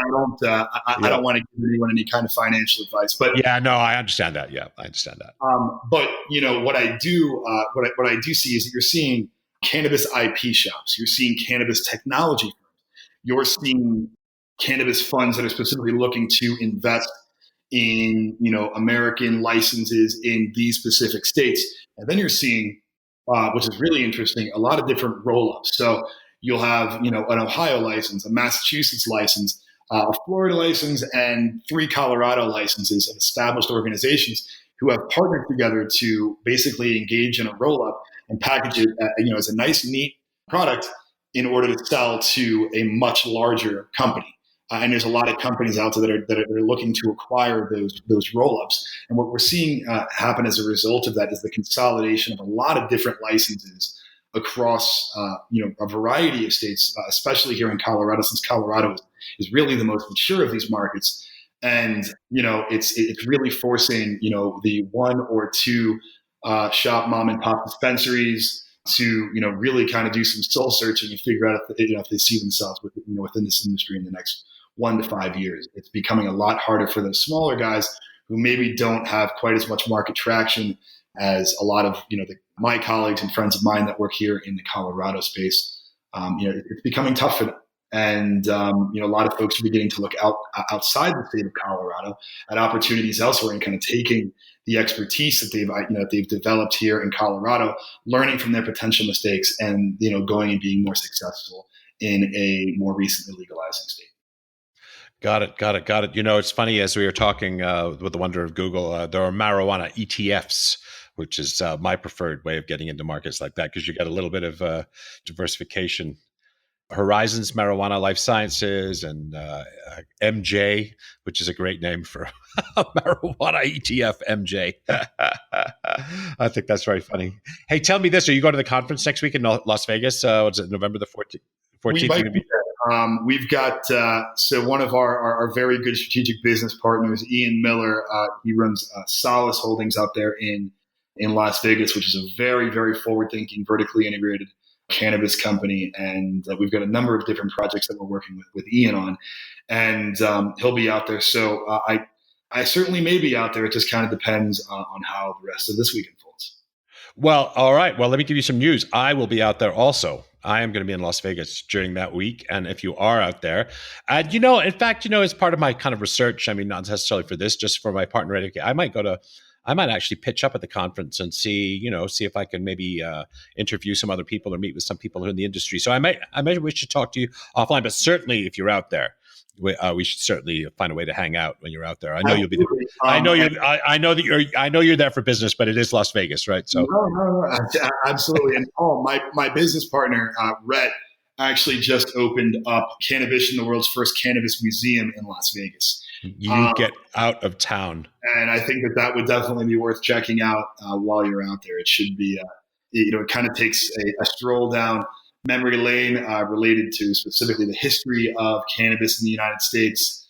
I don't want to give anyone any kind of financial advice, but yeah, no, I understand that. Yeah, I understand that. But what I do see is that you're seeing cannabis IP shops, you're seeing cannabis technology firms, you're seeing cannabis funds that are specifically looking to invest in American licenses in these specific states, and then you're seeing, which is really interesting, a lot of different roll-ups. So you'll have, an Ohio license, a Massachusetts license, a Florida license, and 3 Colorado licenses of established organizations who have partnered together to basically engage in a roll-up and package it, as a nice, neat product in order to sell to a much larger company. And there's a lot of companies out there that are looking to acquire those roll-ups. And what we're seeing happen as a result of that is the consolidation of a lot of different licenses across a variety of states, especially here in Colorado, since Colorado is really the most mature of these markets. And it's really forcing the 1 or 2 shop mom and pop dispensaries to really kind of do some soul searching and figure out if they see themselves within this industry in the next 1 to 5 years. It's becoming a lot harder for those smaller guys who maybe don't have quite as much market traction as a lot of my colleagues and friends of mine that work here in the Colorado space. It's becoming tough for them, and a lot of folks are beginning to look outside the state of Colorado at opportunities elsewhere and kind of taking the expertise that they've developed here in Colorado, learning from their potential mistakes, and going and being more successful in a more recently legalizing state. Got it. Got it. Got it. It's funny as we were talking with the wonder of Google, there are marijuana ETFs, which is my preferred way of getting into markets like that because you get a little bit of diversification. Horizons Marijuana Life Sciences and MJ, which is a great name for a marijuana ETF, MJ. I think that's very funny. Hey, tell me this. Are you going to the conference next week in Las Vegas? What's it, November the 14th? We might be there. We've got, so one of our very good strategic business partners, Ian Miller, he runs Solace Holdings out there in Las Vegas, which is a very, very forward-thinking, vertically integrated cannabis company. And we've got a number of different projects that we're working with Ian on. And he'll be out there. So I certainly may be out there. It just kind of depends on how the rest of this week unfolds. Well, all right. Well, let me give you some news. I will be out there also. I am going to be in Las Vegas during that week. And if you are out there, and in fact, as part of my kind of research, I mean, not necessarily for this, just for my partner educate, I might actually pitch up at the conference and see if I can maybe interview some other people or meet with some people who are in the industry. So I might wish to talk to you offline, but certainly if you're out there, we should certainly find a way to hang out when you're out there. I know you'll be there. I know you're there for business, but it is Las Vegas, right? So no, absolutely. And Paul, my business partner, Rhett, actually just opened up Cannabis, the world's first cannabis museum in Las Vegas. You get out of town. And I think that would definitely be worth checking out while you're out there. It should be, it kind of takes a stroll down memory lane related to specifically the history of cannabis in the United States,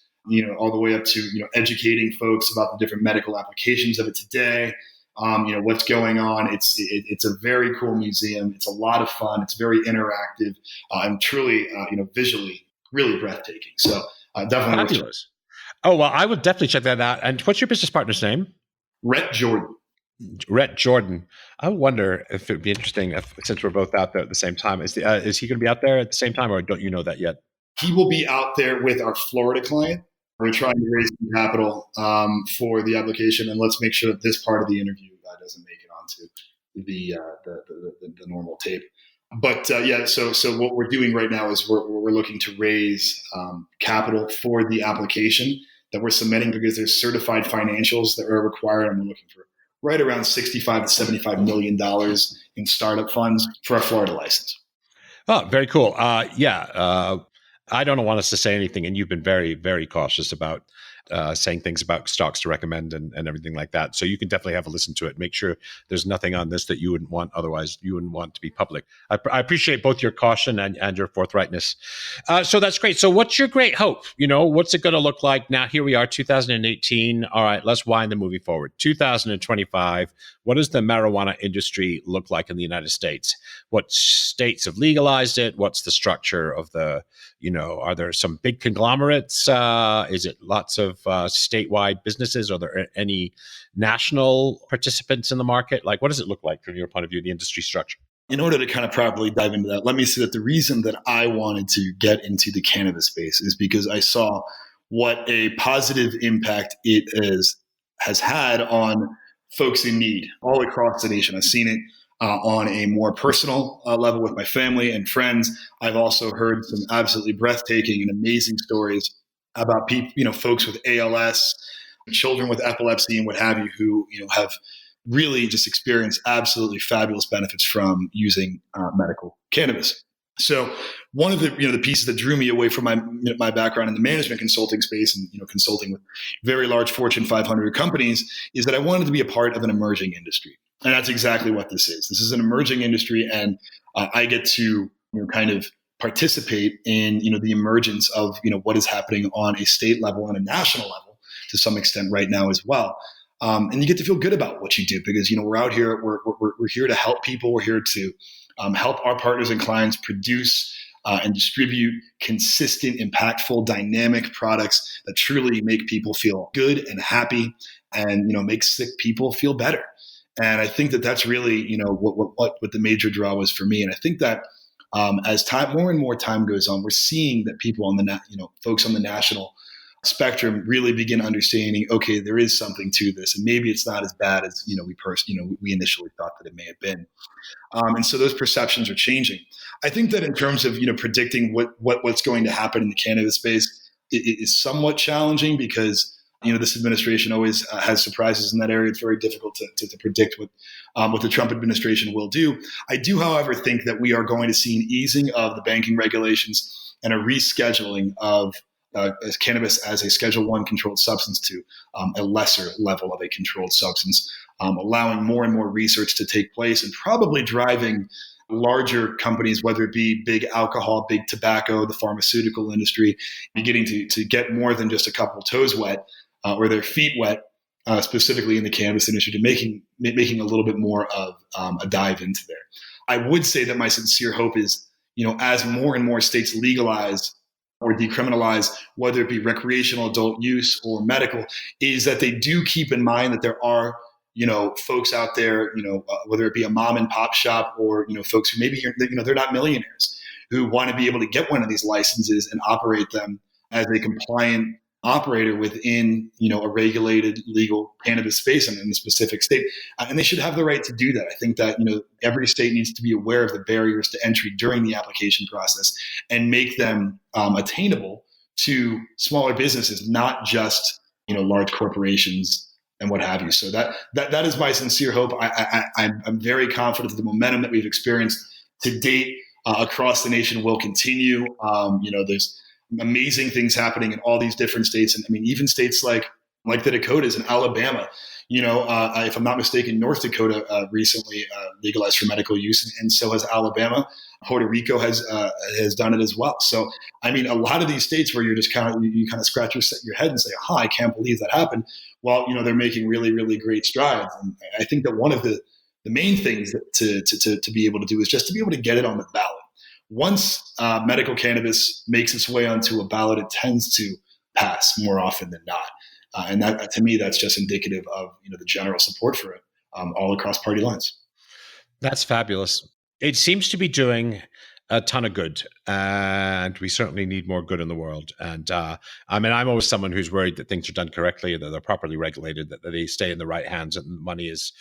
all the way up to, educating folks about the different medical applications of it today, what's going on. It's a very cool museum. It's a lot of fun. It's very interactive and truly, visually really breathtaking. So definitely. Fabulous. Oh, well, I would definitely check that out. And what's your business partner's name? Rhett Jordan. Rhett Jordan. I wonder if it would be interesting since we're both out there at the same time. Is he going to be out there at the same time, or don't you know that yet? He will be out there with our Florida client. We're trying to raise some capital for the application, and let's make sure that this part of the interview doesn't make it onto the normal tape. But so what we're doing right now is we're looking to raise capital for the application that we're submitting because there's certified financials that are required, and we're looking for right around $65 to $75 million in startup funds for our Florida license. Oh, very cool. I don't want us to say anything, and you've been very, very cautious about saying things about stocks to recommend and everything like that. So you can definitely have a listen to it. Make sure there's nothing on this that you wouldn't want. Otherwise, you wouldn't want to be public. I appreciate both your caution and your forthrightness. So that's great. So what's your great hope? What's it going to look like now? Here we are, 2018. All right, let's wind the movie forward. 2025. What does the marijuana industry look like in the United States? What states have legalized it? What's the structure of the, are there some big conglomerates? Is it lots of statewide businesses? Are there any national participants in the market? Like, what does it look like from your point of view, the industry structure? In order to kind of properly dive into that, let me say that the reason that I wanted to get into the cannabis space is because I saw what a positive impact it has had on folks in need all across the nation. I've seen it on a more personal level with my family and friends. I've also heard some absolutely breathtaking and amazing stories about people, folks with ALS, children with epilepsy, and what have you, who have really just experienced absolutely fabulous benefits from using medical cannabis. So one of the the pieces that drew me away from my background in the management consulting space and consulting with very large Fortune 500 companies is that I wanted to be a part of an emerging industry, and that's exactly what this is. This is an emerging industry, and I get to kind of participate in the emergence of what is happening on a state level and a national level to some extent right now as well. And you get to feel good about what you do because we're out here, we're here to help people, we're here to help our partners and clients produce and distribute consistent, impactful, dynamic products that truly make people feel good and happy, and make sick people feel better. And I think that that's really what the major draw was for me. And I think that as more and more time goes on, we're seeing that people on the folks on the national spectrum really begin understanding, okay, there is something to this, and maybe it's not as bad as we initially thought that it may have been. And so those perceptions are changing. I think that in terms of predicting what's going to happen in the cannabis space, is somewhat challenging because this administration always has surprises in that area. It's very difficult to predict what the Trump administration will do. I do, however, think that we are going to see an easing of the banking regulations and a rescheduling of cannabis as a Schedule I controlled substance to a lesser level of a controlled substance, allowing more and more research to take place and probably driving larger companies, whether it be big alcohol, big tobacco, the pharmaceutical industry, beginning to get more than just a couple toes wet or their feet wet, specifically in the cannabis industry, to making a little bit more of a dive into there. I would say that my sincere hope is, as more and more states legalize or decriminalize, whether it be recreational adult use or medical, is that they do keep in mind that there are folks out there, whether it be a mom and pop shop or, folks who maybe, they're not millionaires, who want to be able to get one of these licenses and operate them as a compliant operator within, a regulated legal cannabis space in a specific state. And they should have the right to do that. I think that, every state needs to be aware of the barriers to entry during the application process and make them attainable to smaller businesses, not just, large corporations and what have you. So that is my sincere hope. I'm very confident that the momentum that we've experienced to date across the nation will continue. There's amazing things happening in all these different states. And I mean, even states like the Dakotas and Alabama, if I'm not mistaken, North Dakota recently legalized for medical use, and so has Alabama. Puerto Rico has done it as well. So, I mean, a lot of these states where you're just you kind of scratch your head and say, I can't believe that happened. Well, they're making really, really great strides. And I think that one of the main things to be able to do is just to be able to get it on the ballot. Once medical cannabis makes its way onto a ballot, it tends to pass more often than not. And that, to me, that's just indicative of the general support for it all across party lines. That's fabulous. It seems to be doing a ton of good, and we certainly need more good in the world. And I'm always someone who's worried that things are done correctly, that they're properly regulated, that they stay in the right hands, and money is,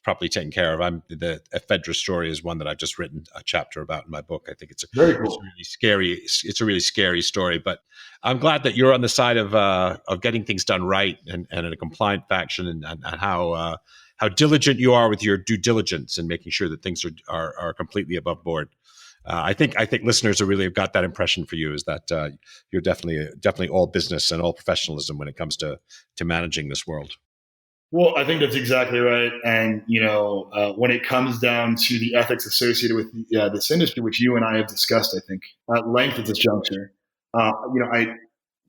properly taken care of. The Ephedra story is one that I've just written a chapter about in my book. I think it's very cool. It's really scary. It's a really scary story, but I'm glad that you're on the side of getting things done right and in a compliant fashion, and how diligent you are with your due diligence and making sure that things are completely above board. I think listeners have really got that impression for you, is that you're definitely all business and all professionalism when it comes to managing this world. Well, I think that's exactly right. And, when it comes down to the ethics associated with this industry, which you and I have discussed, I think, at length at this juncture,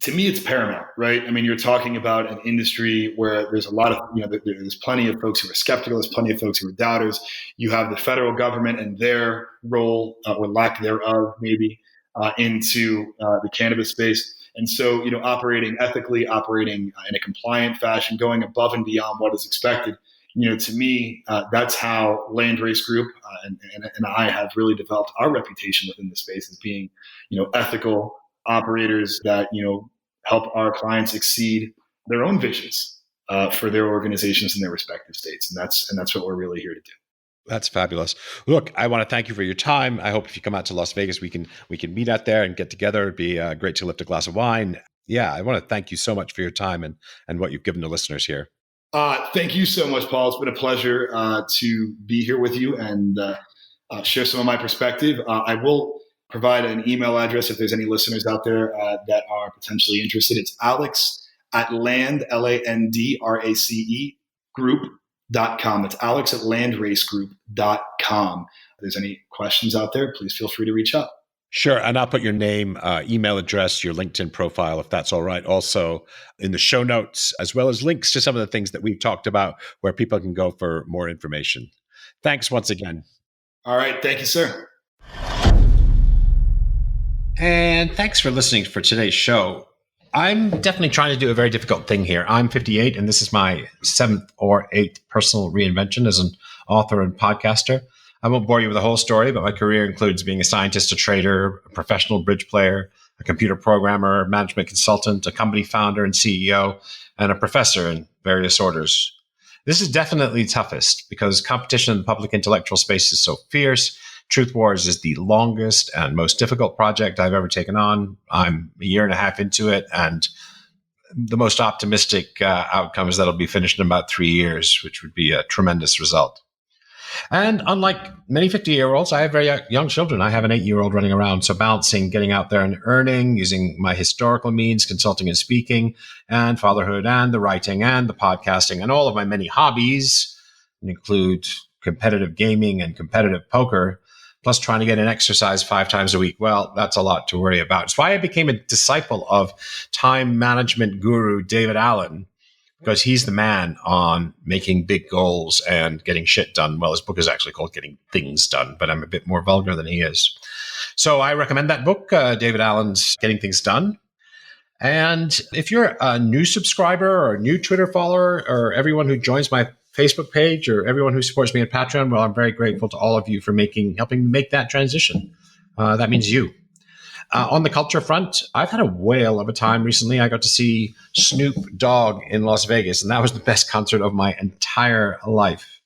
to me, it's paramount, right? I mean, you're talking about an industry where there's a lot of, there's plenty of folks who are skeptical. There's plenty of folks who are doubters. You have the federal government and their role or lack thereof, maybe, into the cannabis space. And so, operating ethically, operating in a compliant fashion, going above and beyond what is expected, to me, that's how LandRace Group and I have really developed our reputation within the space as being, ethical operators that, help our clients exceed their own visions for their organizations in their respective states. And that's what we're really here to do. That's fabulous. Look, I want to thank you for your time. I hope if you come out to Las Vegas, we can meet out there and get together. It'd be great to lift a glass of wine. Yeah, I want to thank you so much for your time and what you've given the listeners here. Thank you so much, Paul. It's been a pleasure to be here with you and share some of my perspective. I will provide an email address if there's any listeners out there that are potentially interested. It's Alex@Land, LANDRACE group.com. It's Alex@LandRaceGroup.com. If there's any questions out there, please feel free to reach out. Sure. And I'll put your name, email address, your LinkedIn profile, if that's all right, also in the show notes, as well as links to some of the things that we've talked about where people can go for more information. Thanks once again. All right. Thank you, sir. And thanks for listening for today's show. I'm definitely trying to do a very difficult thing here. I'm 58, and this is my 7th or 8th personal reinvention as an author and podcaster. I won't bore you with the whole story, but my career includes being a scientist, a trader, a professional bridge player, a computer programmer, management consultant, a company founder and CEO, and a professor in various orders. This is definitely toughest because competition in the public intellectual space is so fierce. Truth Wars is the longest and most difficult project I've ever taken on. I'm a year and a half into it, and the most optimistic outcome is that it'll be finished in about 3 years, which would be a tremendous result. And unlike many 50-year-olds, I have very young children. I have an 8-year-old running around. So balancing getting out there and earning, using my historical means, consulting and speaking, and fatherhood, and the writing, and the podcasting, and all of my many hobbies include competitive gaming and competitive poker, plus trying to get an exercise 5 times a week. Well, that's a lot to worry about. It's why I became a disciple of time management guru David Allen, because he's the man on making big goals and getting shit done. Well, his book is actually called Getting Things Done, but I'm a bit more vulgar than he is. So I recommend that book, David Allen's Getting Things Done. And if you're a new subscriber or a new Twitter follower, or everyone who joins my Facebook page, or everyone who supports me on Patreon, well, I'm very grateful to all of you for helping me make that transition. That means you. On the culture front, I've had a whale of a time recently. I got to see Snoop Dogg in Las Vegas, and that was the best concert of my entire life.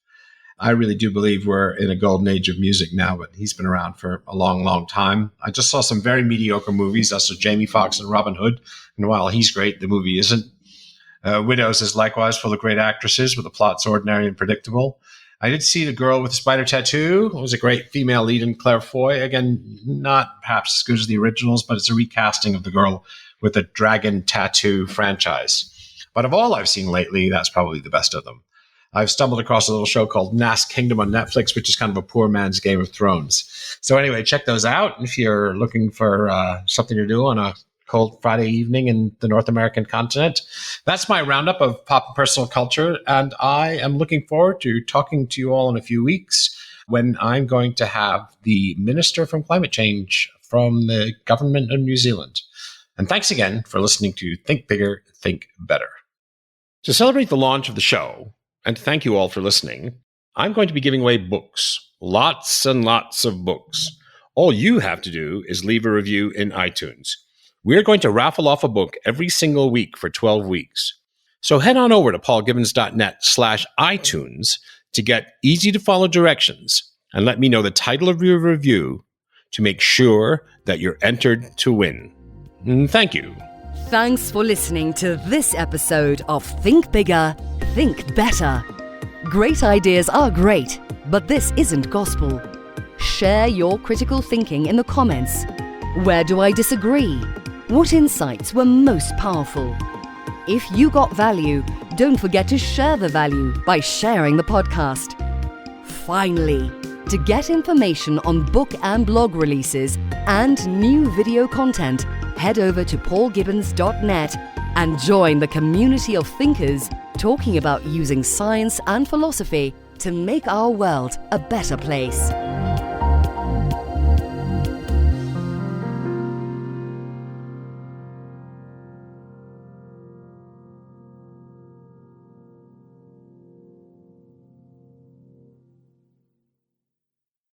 I really do believe we're in a golden age of music now, but he's been around for a long, long time. I just saw some very mediocre movies. I saw Jamie Foxx and Robin Hood, and while he's great, the movie isn't. Widows is likewise full of great actresses, but the plot's ordinary and predictable. I did see The Girl with the Spider Tattoo. It was a great female lead in Claire Foy. Again, not perhaps as good as the originals, but it's a recasting of The Girl with the Dragon Tattoo franchise. But of all I've seen lately, that's probably the best of them. I've stumbled across a little show called Nas Kingdom on Netflix, which is kind of a poor man's Game of Thrones. So anyway, check those out if you're looking for something to do on a cold Friday evening in the North American continent. That's my roundup of pop and personal culture, and I am looking forward to talking to you all in a few weeks when I'm going to have the Minister from Climate Change from the government of New Zealand. And thanks again for listening to Think Bigger, Think Better. To celebrate the launch of the show, and to thank you all for listening, I'm going to be giving away books, lots and lots of books. All you have to do is leave a review in iTunes. We're going to raffle off a book every single week for 12 weeks. So head on over to paulgibbons.net/iTunes to get easy-to-follow directions and let me know the title of your review to make sure that you're entered to win. Thank you. Thanks for listening to this episode of Think Bigger, Think Better. Great ideas are great, but this isn't gospel. Share your critical thinking in the comments. Where do I disagree? What insights were most powerful? If you got value, don't forget to share the value by sharing the podcast. Finally, to get information on book and blog releases and new video content, head over to paulgibbons.net and join the community of thinkers talking about using science and philosophy to make our world a better place.